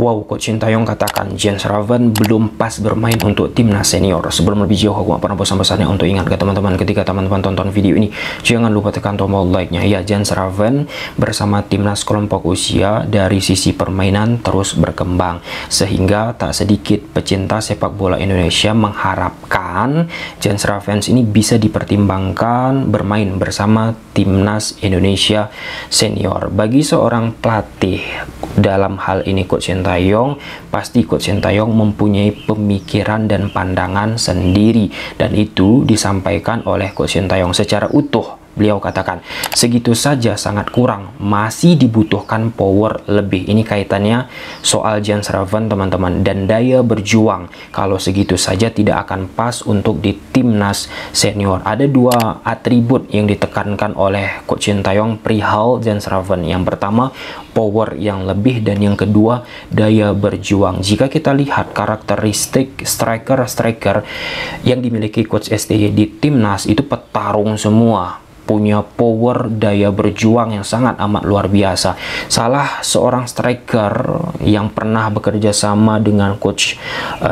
Wow, Coach Sintayong katakan Jens Raven belum pas bermain untuk timnas senior. Sebelum lebih jauh, aku pernah pesan-pesannya untuk ingat ke teman-teman, ketika teman-teman tonton video ini, jangan lupa tekan tombol like-nya. Ya, Jens Raven bersama timnas kelompok usia dari sisi permainan terus berkembang, sehingga tak sedikit pecinta sepak bola Indonesia mengharapkan Jens Raven ini bisa dipertimbangkan bermain bersama timnas Indonesia senior. Bagi seorang pelatih dalam hal ini Coach Sintayong, pasti Coach Sintayong mempunyai pemikiran dan pandangan sendiri, dan itu disampaikan oleh Coach Sintayong secara utuh. Beliau katakan, segitu saja sangat kurang, masih dibutuhkan power lebih. Ini kaitannya soal Jens Raven, teman-teman, dan daya berjuang. Kalau segitu saja tidak akan pas untuk di timnas senior. Ada dua atribut yang ditekankan oleh Coach Sintayong perihal Jens Raven. Yang pertama, power yang lebih, dan yang kedua, daya berjuang. Jika kita lihat karakteristik striker yang dimiliki Coach STY di timnas, itu petarung semua, punya power, daya berjuang yang sangat amat luar biasa. Salah seorang striker yang pernah bekerja sama dengan Coach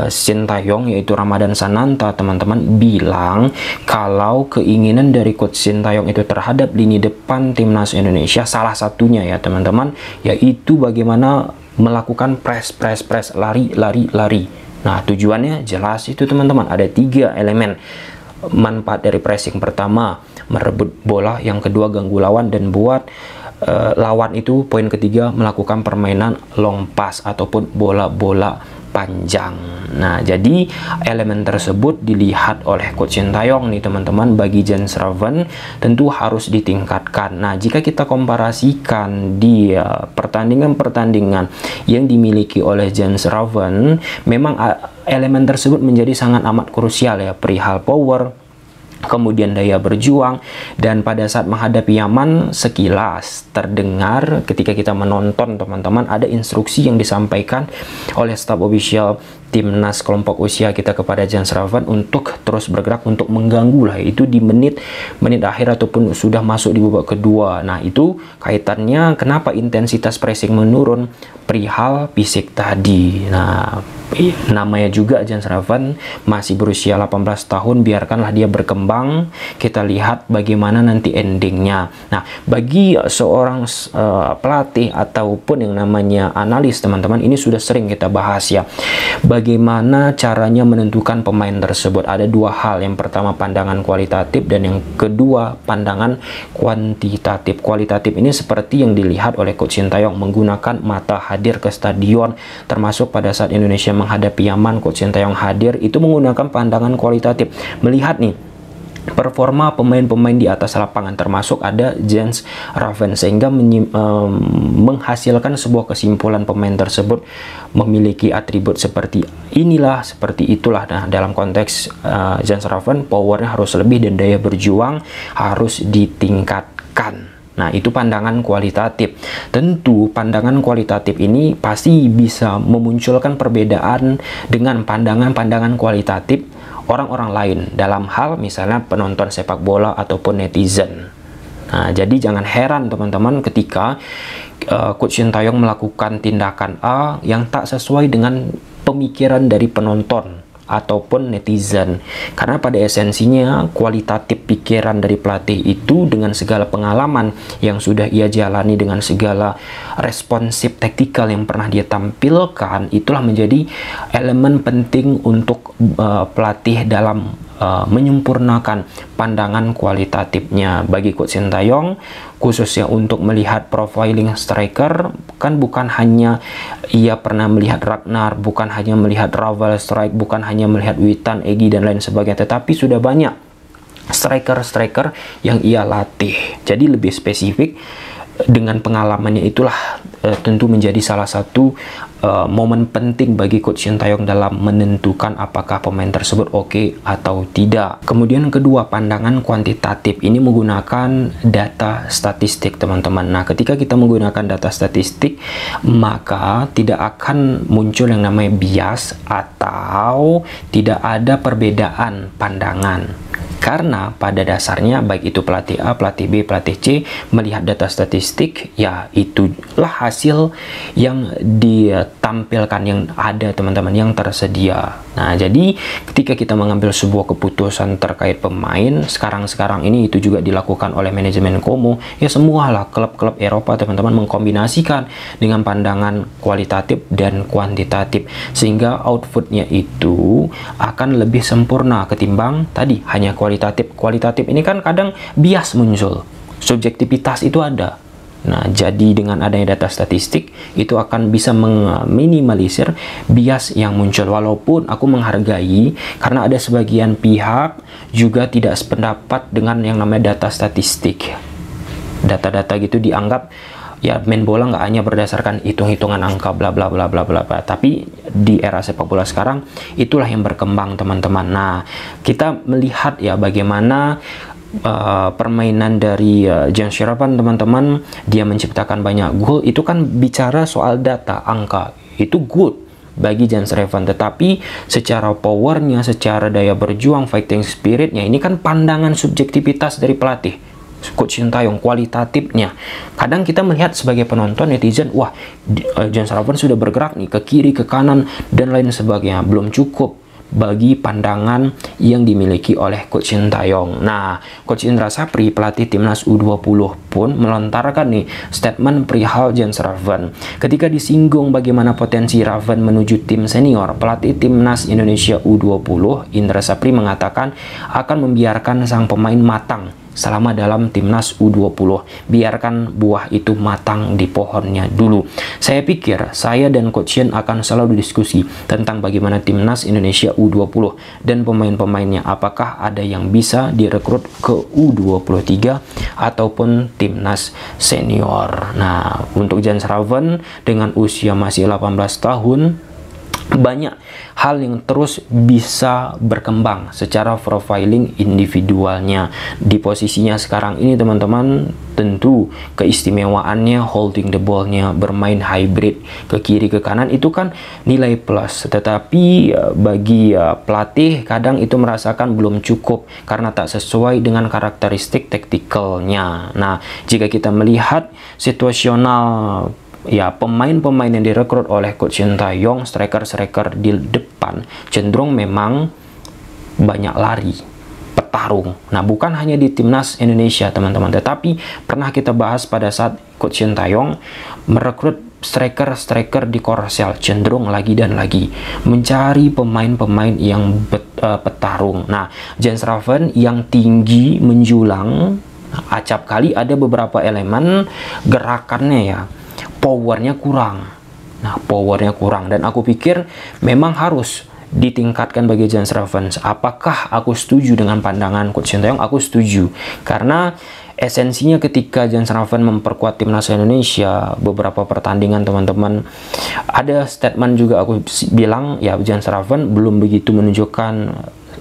Sintayong, yaitu Ramadan Sananta, teman-teman, bilang kalau keinginan dari Coach Sintayong itu terhadap lini depan timnas Indonesia, salah satunya ya teman-teman, yaitu bagaimana melakukan press, lari. Nah, tujuannya jelas itu teman-teman, ada 3 elemen manfaat dari pressing. Pertama, merebut bola. Yang kedua, ganggu lawan dan buat lawan itu, poin ketiga, melakukan permainan long pass ataupun bola-bola panjang. Nah, jadi elemen tersebut dilihat oleh Coach Sintayong nih teman-teman. Bagi Jens Raven tentu harus ditingkatkan. Nah, jika kita komparasikan di pertandingan-pertandingan yang dimiliki oleh Jens Raven, memang elemen tersebut menjadi sangat amat krusial ya, perihal power, kemudian daya berjuang. Dan pada saat menghadapi Yaman, sekilas terdengar ketika kita menonton teman-teman, ada instruksi yang disampaikan oleh staf official timnas kelompok usia kita kepada Jens Raven untuk terus bergerak, untuk mengganggu lah, itu di menit akhir ataupun sudah masuk di babak kedua. Nah, itu kaitannya kenapa intensitas pressing menurun, perihal fisik tadi. Nah, namanya juga Jens Raven masih berusia 18 tahun, biarkanlah dia berkembang, kita lihat bagaimana nanti endingnya. Nah, bagi seorang pelatih ataupun yang namanya analis teman-teman, ini sudah sering kita bahas ya, bagaimana caranya menentukan pemain tersebut. Ada 2 hal, yang pertama pandangan kualitatif dan yang kedua pandangan kuantitatif. Kualitatif ini seperti yang dilihat oleh Coach Sintayong, menggunakan mata hadir ke stadion, termasuk pada saat Indonesia menghadapi Yaman, Coach Sintayong hadir, itu menggunakan pandangan kualitatif, melihat nih performa pemain-pemain di atas lapangan, termasuk ada Jens Raven, sehingga menghasilkan sebuah kesimpulan pemain tersebut memiliki atribut seperti inilah, seperti itulah. Nah, dalam konteks Jens Raven, powernya harus lebih dan daya berjuang harus ditingkatkan. Nah, itu pandangan kualitatif. Tentu pandangan kualitatif ini pasti bisa memunculkan perbedaan dengan pandangan-pandangan kualitatif orang-orang lain dalam hal misalnya penonton sepak bola ataupun netizen. Nah, jadi jangan heran teman-teman ketika Coach Sintayong melakukan tindakan A yang tak sesuai dengan pemikiran dari penonton ataupun netizen, karena pada esensinya kualitatif pikiran dari pelatih itu dengan segala pengalaman yang sudah ia jalani, dengan segala responsif taktikal yang pernah dia tampilkan, itulah menjadi elemen penting untuk pelatih dalam menyempurnakan pandangan kualitatifnya. Bagi Coach Sintayong, khususnya untuk melihat profiling striker, kan bukan hanya ia pernah melihat Ragnar, bukan hanya melihat Ravel Strike, bukan hanya melihat Witan, Egy dan lain sebagainya, tetapi sudah banyak striker-striker yang ia latih. Jadi lebih spesifik, dengan pengalamannya itulah tentu menjadi salah satu momen penting bagi Coach Sintayong dalam menentukan apakah pemain tersebut oke atau tidak. Kemudian kedua, pandangan kuantitatif ini menggunakan data statistik teman-teman. Nah, ketika kita menggunakan data statistik, maka tidak akan muncul yang namanya bias atau tidak ada perbedaan pandangan. Karena pada dasarnya baik itu pelatih A, pelatih B, pelatih C melihat data statistik, ya itulah hasil yang ditampilkan, yang ada teman-teman, yang tersedia. Nah, jadi ketika kita mengambil sebuah keputusan terkait pemain sekarang ini, itu juga dilakukan oleh manajemen Como. Ya semualah klub-klub Eropa teman-teman mengkombinasikan dengan pandangan kualitatif dan kuantitatif, sehingga outputnya itu akan lebih sempurna ketimbang tadi hanya kualitatif. Kualitatif ini kan kadang bias muncul, subjektivitas itu ada. Nah, jadi dengan adanya data statistik itu akan bisa meminimalisir bias yang muncul. Walaupun aku menghargai karena ada sebagian pihak juga tidak sependapat dengan yang namanya data statistik. Data-data gitu dianggap ya main bola nggak hanya berdasarkan hitung-hitungan angka bla bla bla bla bla bla, tapi di era sepak bola sekarang itulah yang berkembang teman-teman. Nah, kita melihat ya bagaimana permainan dari Jens Schraven teman-teman, dia menciptakan banyak gol, itu kan bicara soal data, angka, itu good bagi Jens Schraven. Tetapi secara powernya, secara daya berjuang, fighting spiritnya, ini kan pandangan subjektivitas dari pelatih Coach Sintayong, kualitatifnya. Kadang kita melihat sebagai penonton, netizen, wah Jens Schraven sudah bergerak nih ke kiri, ke kanan, dan lain sebagainya. Belum cukup bagi pandangan yang dimiliki oleh Coach Sintayong. Nah, Coach Indra Sapri, pelatih timnas U20 pun melontarkan nih statement perihal Jens Schraven. Ketika disinggung bagaimana potensi Raven menuju tim senior, pelatih timnas Indonesia U20 Indra Sapri mengatakan akan membiarkan sang pemain matang selama dalam timnas U20. Biarkan buah itu matang di pohonnya dulu. Saya pikir saya dan Coach Yen akan selalu diskusi tentang bagaimana timnas Indonesia U20 dan pemain-pemainnya, apakah ada yang bisa direkrut ke U23 ataupun timnas senior. Nah, untuk Jens Schraven dengan usia masih 18 tahun, banyak hal yang terus bisa berkembang secara profiling individualnya. Di posisinya sekarang ini teman-teman, tentu keistimewaannya holding the ball-nya, bermain hybrid ke kiri ke kanan, itu kan nilai plus. Tetapi bagi pelatih kadang itu merasakan belum cukup karena tak sesuai dengan karakteristik taktikalnya. Nah, jika kita melihat situasional ya pemain-pemain yang direkrut oleh Coach Sintayong, striker-striker di depan cenderung memang banyak lari, petarung. Nah, bukan hanya di timnas Indonesia teman-teman, tetapi pernah kita bahas pada saat Coach Sintayong merekrut striker-striker di Korsel, cenderung lagi dan lagi mencari pemain-pemain yang petarung. Nah, Jens Schraven yang tinggi menjulang, acap kali ada beberapa elemen gerakannya ya, powernya kurang. Nah, powernya kurang, dan aku pikir memang harus ditingkatkan bagi Jens Schraven. Apakah aku setuju dengan pandangan Coach Sintayong? Aku setuju, karena esensinya ketika Jens Schraven memperkuat timnas Indonesia beberapa pertandingan teman-teman, ada statement juga aku bilang ya Jens Schraven belum begitu menunjukkan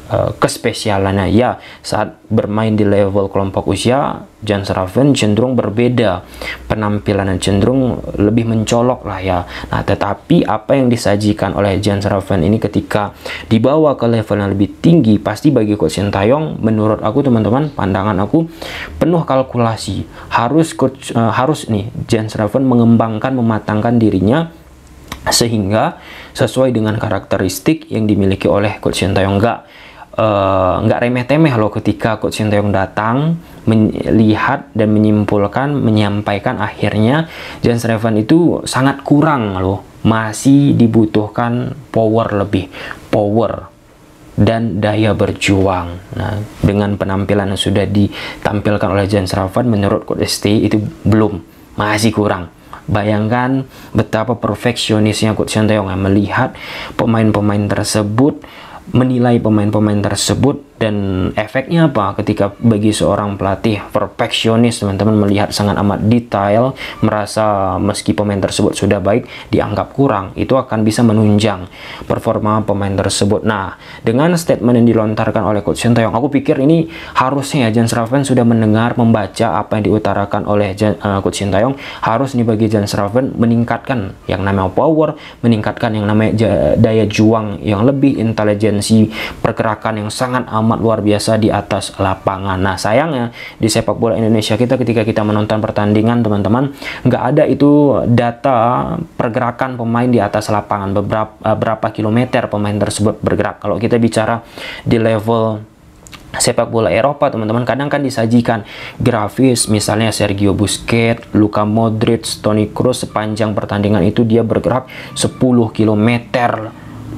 kespesialannya. Ya, saat bermain di level kelompok usia, Jens Schraven cenderung berbeda penampilannya, cenderung lebih mencolok lah ya. Nah, tetapi apa yang disajikan oleh Jens Schraven ini ketika dibawa ke level yang lebih tinggi, pasti bagi Coach Sintayong, menurut aku teman-teman, pandangan aku penuh kalkulasi. Harus nih Jens Schraven mengembangkan, mematangkan dirinya sehingga sesuai dengan karakteristik yang dimiliki oleh Coach Sintayong. Nggak remeh-temeh loh ketika Coach Sintayong datang melihat dan menyimpulkan, menyampaikan akhirnya Jens Schraven itu sangat kurang loh, masih dibutuhkan power lebih, power dan daya berjuang. Nah, dengan penampilan yang sudah ditampilkan oleh Jens Schraven, menurut Coach ST itu belum, masih kurang. Bayangkan betapa perfeksionisnya Coach Sintayong melihat pemain-pemain tersebut, menilai pemain-pemain tersebut, dan efeknya apa ketika bagi seorang pelatih perfeksionis teman-teman melihat sangat amat detail, merasa meski pemain tersebut sudah baik dianggap kurang, itu akan bisa menunjang performa pemain tersebut. Nah, dengan statement yang dilontarkan oleh Coach Sintayong, aku pikir ini harusnya Jens Schraven sudah mendengar, membaca apa yang diutarakan oleh Coach Sintayong. Harus nih bagi Jens Schraven meningkatkan yang namanya power, meningkatkan yang namanya daya juang yang lebih, intelijensi pergerakan yang sangat amat amat luar biasa di atas lapangan. Nah, sayangnya di sepak bola Indonesia kita ketika kita menonton pertandingan, teman-teman, nggak ada itu data pergerakan pemain di atas lapangan, berapa kilometer pemain tersebut bergerak. Kalau kita bicara di level sepak bola Eropa, teman-teman, kadang kan disajikan grafis, misalnya Sergio Busquets, Luka Modric, Toni Kroos sepanjang pertandingan itu dia bergerak 10 km.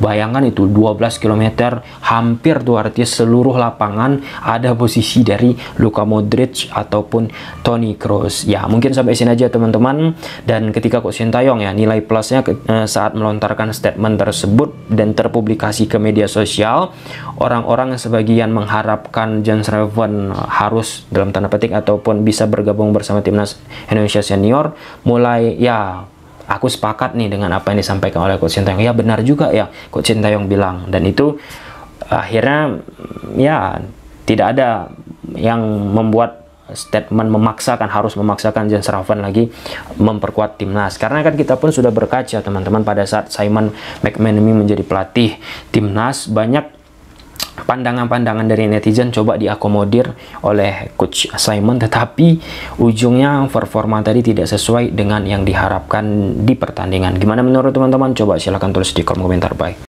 Bayangkan itu 12 km, hampir tuh artinya seluruh lapangan ada posisi dari Luka Modric ataupun Toni Kroos. Ya, mungkin sampai sini aja, teman-teman. Dan ketika Coach Sintayong ya, nilai plusnya saat melontarkan statement tersebut dan terpublikasi ke media sosial, orang-orang sebagian mengharapkan Jens Schreven harus dalam tanda petik ataupun bisa bergabung bersama timnas Indonesia senior. Mulai ya, aku sepakat nih dengan apa yang disampaikan oleh Coach Sintayong. Ya, benar juga ya Coach Sintayong bilang. Dan itu akhirnya ya tidak ada yang membuat statement harus memaksakan Jens Schreven lagi memperkuat timnas. Karena kan kita pun sudah berkaca, teman-teman, pada saat Simon McManamy menjadi pelatih timnas, banyak pandangan-pandangan dari netizen coba diakomodir oleh Coach Simon, tetapi ujungnya performa tadi tidak sesuai dengan yang diharapkan di pertandingan. Gimana menurut teman-teman? Coba silahkan tulis di kolom komentar. Bye.